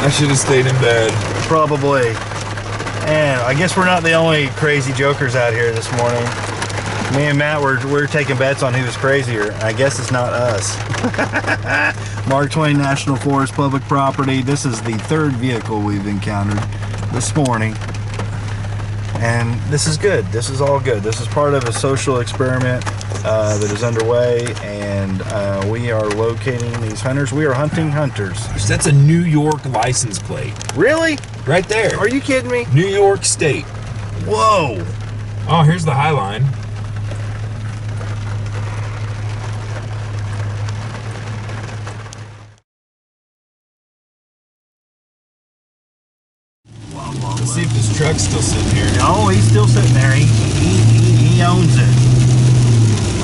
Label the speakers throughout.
Speaker 1: I should have stayed in bed.
Speaker 2: Probably. And I guess we're not the only crazy jokers out here this morning. Me and Matt, we're taking bets on who's crazier. I guess it's not us. Mark Twain National Forest, public property. This is the third vehicle we've encountered this morning. And this is good. This is all good. This is part of a social experiment that is underway, and we are locating these hunters. We are hunting hunters.
Speaker 1: That's a New York license plate.
Speaker 2: Really?
Speaker 1: Right there.
Speaker 2: Are you kidding me?
Speaker 1: New York State.
Speaker 2: Whoa.
Speaker 1: Oh, here's the High Line. Let's see if this truck's still sitting here.
Speaker 2: Oh, he's still sitting there. He owns it.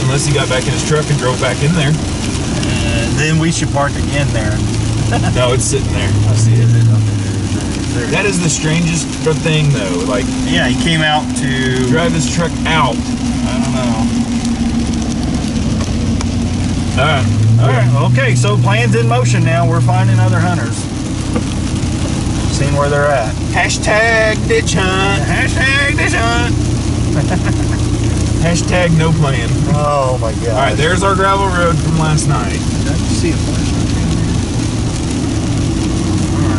Speaker 1: Unless he got back in his truck and drove back in there.
Speaker 2: Then we should park again there.
Speaker 1: No, it's sitting there. I see it.
Speaker 2: There.
Speaker 1: That is the strangest thing, though. Like,
Speaker 2: yeah, he came out to
Speaker 1: drive his truck out.
Speaker 2: I don't know.
Speaker 1: All right.
Speaker 2: Okay, so plans in motion now. We're finding other hunters. Seeing where they're at.
Speaker 1: Hashtag ditch hunt.
Speaker 2: Hashtag ditch hunt.
Speaker 1: Hashtag no plan.
Speaker 2: Oh my god.
Speaker 1: All right, there's our gravel road from last night.
Speaker 2: Did I see a flashlight down there? All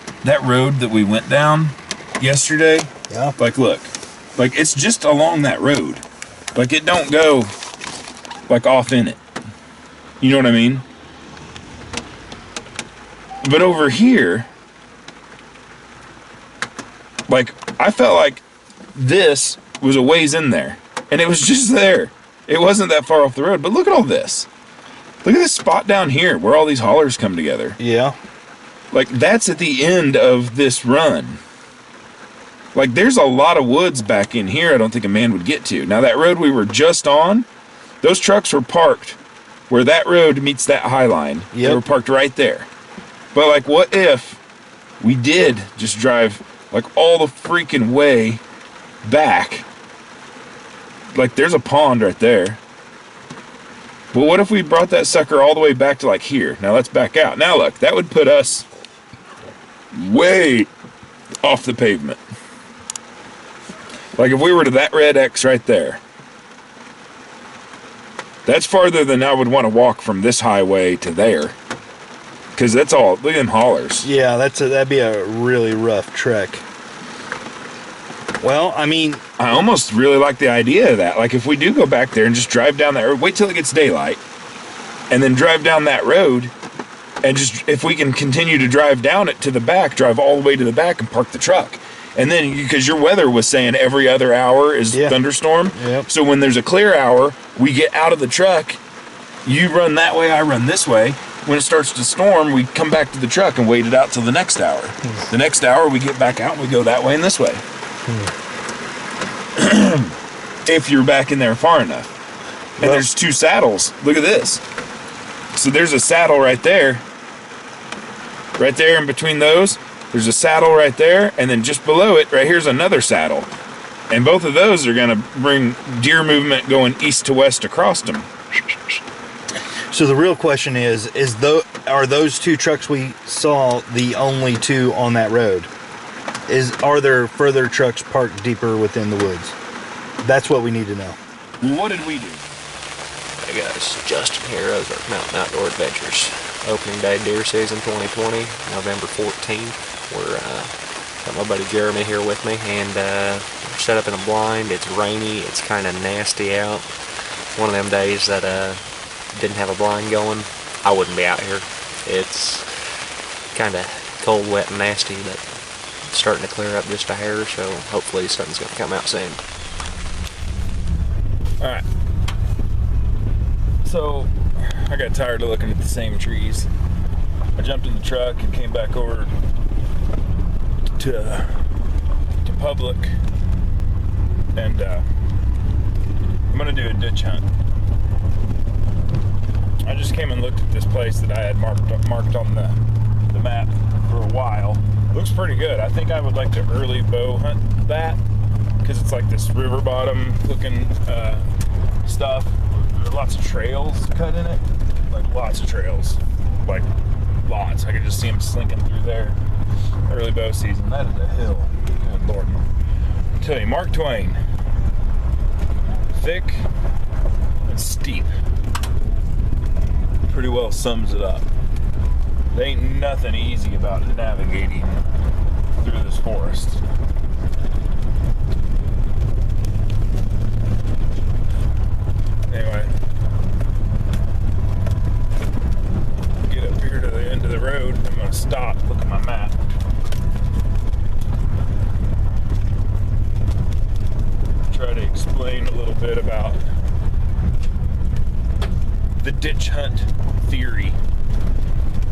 Speaker 2: right.
Speaker 1: That road that we went down yesterday.
Speaker 2: Yeah.
Speaker 1: Like, look, like it's just along that road. Like it don't go like off in it. You know what I mean? But over here, like, I felt like this was a ways in there. And it was just there. It wasn't that far off the road. But look at all this. Look at this spot down here where all these hollers come together.
Speaker 2: Yeah.
Speaker 1: Like, that's at the end of this run. Like, there's a lot of woods back in here I don't think a man would get to. Now, that road we were just on, those trucks were parked where that road meets that High Line.
Speaker 2: Yep.
Speaker 1: They were parked right there. But, like, what if we did just drive, like, all the freaking way back? Like, there's a pond right there. But what if we brought that sucker all the way back to, like, here? Now, let's back out. Now, look, that would put us way off the pavement. Like, if we were to that red X right there, that's farther than I would want to walk from this highway to there. Because that's all, look at them hollers.
Speaker 2: Yeah, that'd be a really rough trek. Well, I mean,
Speaker 1: I almost really like the idea of that. Like, if we do go back there and just drive down that road, wait till it gets daylight, and then drive down that road, and just, if we can continue to drive down it to the back, drive all the way to the back and park the truck. And then, because your weather was saying every other hour is thunderstorm, so when there's a clear hour, we get out of the truck, you run that way, I run this way. When it starts to storm, we come back to the truck and wait it out till the next hour. The next hour, we get back out and we go that way and this way. If you're back in there far enough. And there's two saddles. Look at this. So there's a saddle right there. Right there in between those, there's a saddle right there. And then just below it, right here's another saddle. And both of those are going to bring deer movement going east to west across them.
Speaker 2: so the real question is are those two trucks we saw the only two on that road? Are there further trucks parked deeper within the woods? That's what we need to know.
Speaker 1: What did we do?
Speaker 3: Hey guys, Justin here, Ozark Mountain Outdoor Adventures. Opening day deer season 2020, November 14th. We're got my buddy Jeremy here with me, and we're set up in a blind. It's rainy, it's kind of nasty out. One of them days that didn't have a blind going, I wouldn't be out here. It's kind of cold, wet, and nasty, but it's starting to clear up just a hair, so hopefully something's going to come out soon.
Speaker 1: Alright. So, I got tired of looking at the same trees. I jumped in the truck and came back over to public, and I'm gonna do a ditch hunt. I just came and looked at this place that I had marked on the map for a while. Looks pretty good. I think I would like to early bow hunt that, because it's like this river bottom looking stuff. There are lots of trails cut in it, like lots of trails, like lots. so I could just see them slinking through there. Early bow season. That is a hill. Good Lord. I tell you, Mark Twain. Thick and steep. Pretty well sums it up. There ain't nothing easy about navigating through this forest. Anyway, get up here to the end of the road. I'm gonna stop, look at my map. Try to explain a little bit about the ditch hunt theory.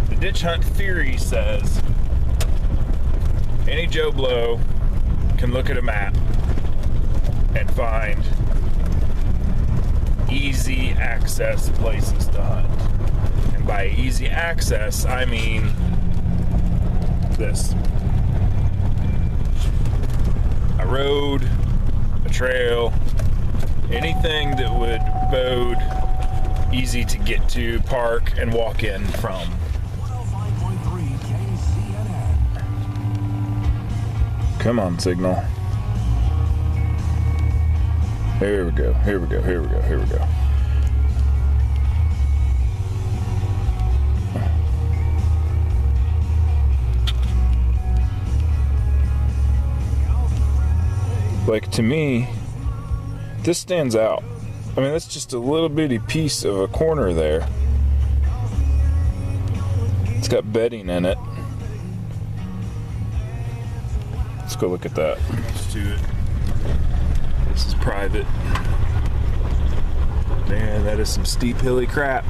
Speaker 1: The ditch hunt theory says any Joe Blow can look at a map and find easy access places to hunt. And by easy access, I mean this. A road, a trail, anything that would bode easy to get to, park, and walk in from.
Speaker 4: 105.3 KCNN.
Speaker 1: Come on, signal. Here we go, here we go, here we go, here we go. Like, to me, this stands out. I mean, that's just a little bitty piece of a corner there. It's got bedding in it. Let's go look at that. Let's do it. This is private. Man, that is some steep, hilly crap.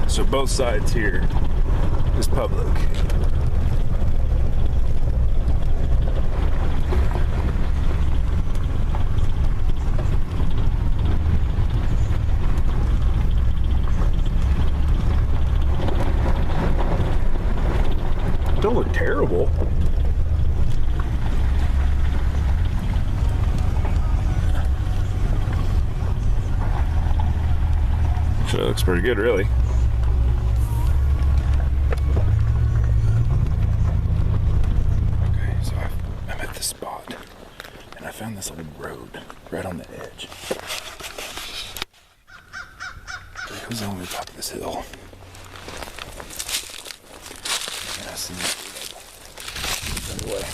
Speaker 1: So both sides here is public. Don't look terrible. Actually, it looks pretty good, really. Okay, so I'm at this spot, and I found this old road right on the edge. It goes on the top of this hill. And I see it right away.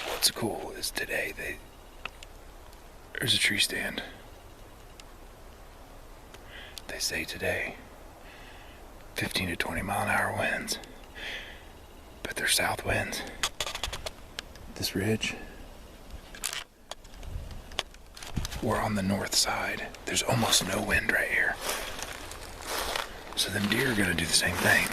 Speaker 1: What's cool is today there's a tree stand. They say today 15 to 20 mile an hour winds, but they're south winds. This ridge, we're on the north side. There's almost no wind right here. So them deer are gonna do the same thing.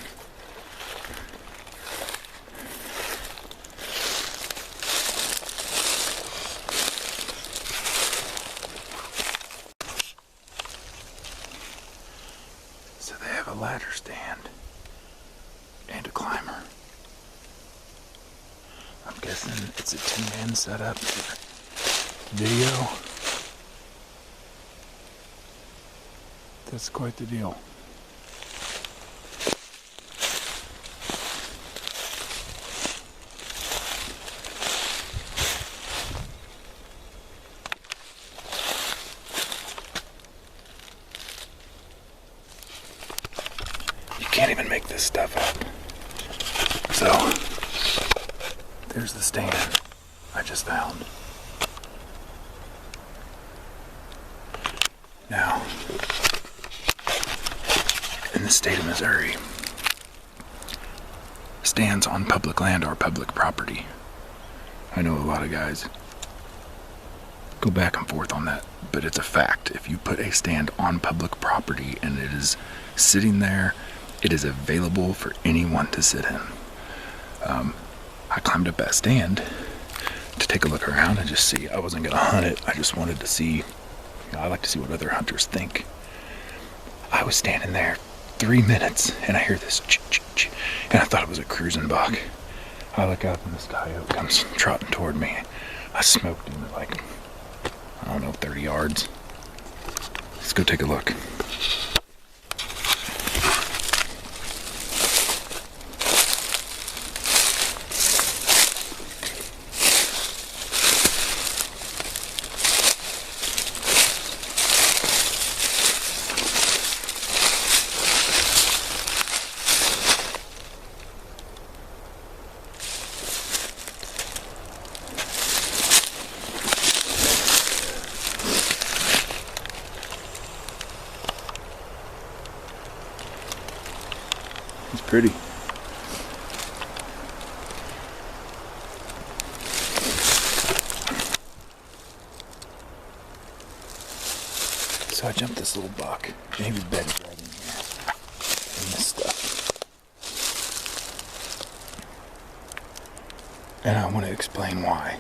Speaker 1: So they have a ladder stand and a climber. I'm guessing it's a 2-man setup for video. That's quite the deal. Can't even make this stuff up. So, there's the stand I just found. Now, in the state of Missouri, stands on public land are public property. I know a lot of guys go back and forth on that, but it's a fact. If you put a stand on public property and it is sitting there, it is available for anyone to sit in. I climbed up that stand to take a look around and just see. I wasn't going to hunt it. I just wanted to see. I like to see what other hunters think. I was standing there 3 minutes and I hear this ch-ch-ch, and I thought it was a cruising buck. I look up and this coyote comes trotting toward me. I smoked him at like, I don't know, 30 yards. Let's go take a look. It's pretty. So I jumped this little buck, and he was bedded right in here, in this stuff. And I want to explain why.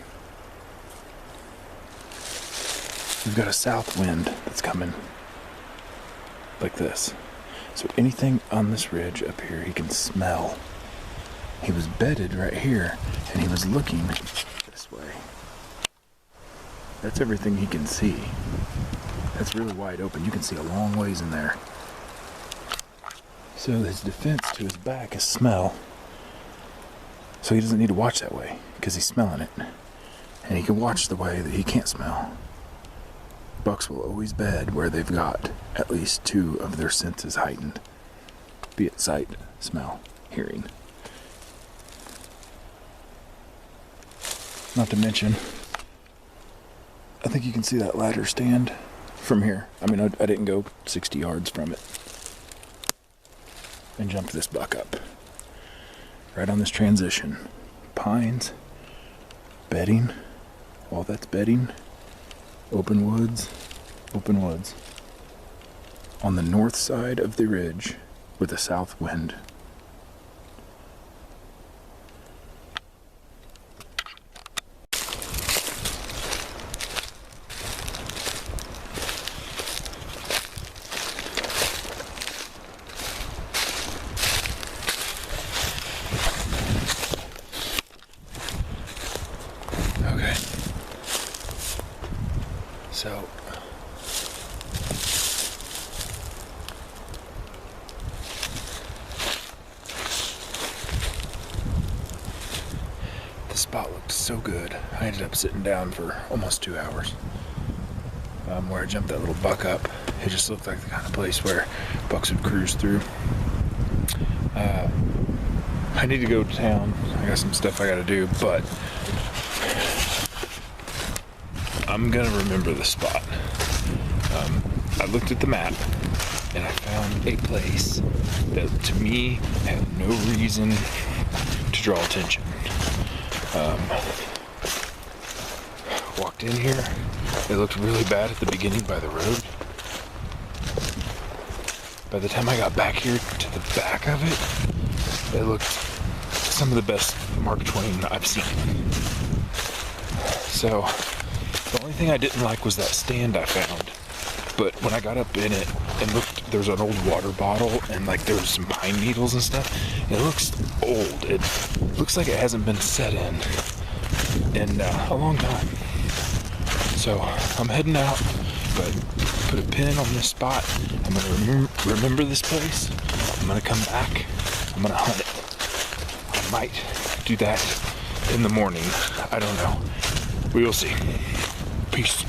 Speaker 1: We've got a south wind that's coming like this. So anything on this ridge up here, he can smell. He was bedded right here, and he was looking this way. That's everything he can see. That's really wide open. You can see a long ways in there. So his defense to his back is smell. So he doesn't need to watch that way, because he's smelling it. And he can watch the way that he can't smell. Bucks will always bed where they've got at least 2 of their senses heightened, be it sight, smell, hearing. Not to mention, I think you can see that ladder stand from here. I mean, I didn't go 60 yards from it and jumped this buck up right on this transition. Pines, bedding, all that's bedding. Open woods. On the north side of the ridge with a south wind. Okay. So the spot looked so good. I ended up sitting down for almost 2 hours. Where I jumped that little buck up, it just looked like the kind of place where bucks would cruise through. I need to go to town. I got some stuff I gotta do, but I'm gonna remember the spot. I looked at the map and I found a place that to me had no reason to draw attention. Walked in here, it looked really bad at the beginning by the road. By the time I got back here to the back of it, it looked some of the best Mark Twain I've seen. So the only thing I didn't like was that stand I found. But when I got up in it and looked, there was an old water bottle and like there was some pine needles and stuff. It looks old. It looks like it hasn't been set in a long time. So I'm heading out, but put a pin on this spot. I'm gonna remember this place. I'm gonna come back. I'm gonna hunt it. I might do that in the morning. I don't know. We will see. Peace.